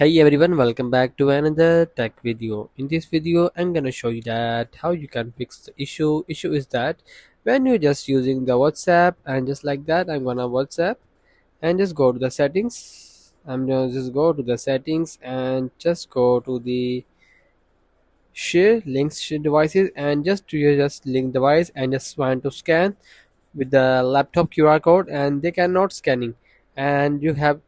Hey everyone, welcome back to another tech video. In this video, I'm gonna show you that how you can fix the issue. Issue is that when you're just using the WhatsApp and just like that, I'm gonna WhatsApp and just go to the settings. I'm gonna just go to the settings and just go to the share links share devices and just to your just link device and just want to scan with the laptop QR code and they cannot scanning and you have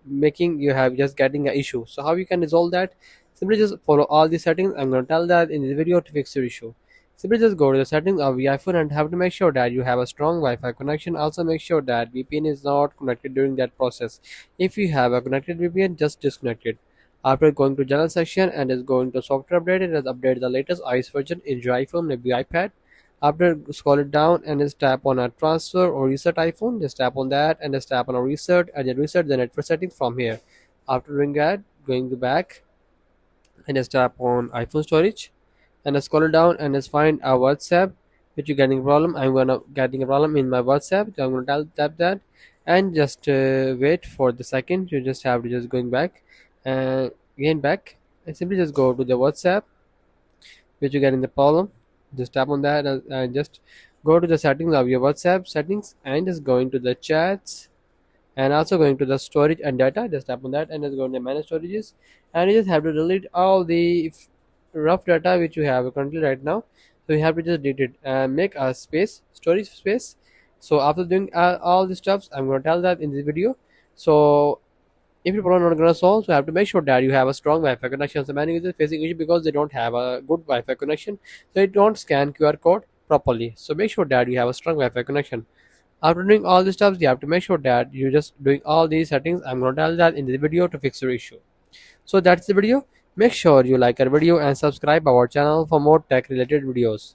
just getting an issue. So how you can resolve that? Simply just follow all the settings. I'm going to tell that in the video to fix your issue. Simply just go to the settings of your iPhone and have to make sure that you have a strong Wi-Fi connection. Also make sure that VPN is not connected during that process. If you have a connected VPN, just disconnect it. After going to general section and is going to software update, it has updated the latest iOS version in your iPhone, maybe iPad. After scroll it down and just tap on a transfer or reset iPhone, just tap on that and just tap on a reset and then reset the network settings from here. After doing that, going to back and just tap on iPhone storage and just scroll down and just find a WhatsApp which you're getting a problem. I'm gonna getting a problem in my WhatsApp. So I'm gonna tap that and just wait for the second. You just have to just going back and again back and simply just go to the WhatsApp which you get in the problem. Just tap on that and just go to the settings of your WhatsApp settings and just go into the chats and also going to the storage and data. Just tap on that and just go into manage storages and you just have to delete all the rough data which you have currently right now. So you have to just delete it and make a space storage space. So after doing all the stuffs, I'm going to tell that in this video. So if your problem not gonna solve, so you have to make sure that you have a strong Wi-Fi connection. So many users facing issue because they don't have a good Wi-Fi connection, so they don't scan QR code properly. So make sure that you have a strong Wi-Fi connection. After doing all these steps, you have to make sure that you're just doing all these settings. I'm gonna tell that in the video to fix your issue. So that's the video. Make sure you like our video and subscribe our channel for more tech related videos.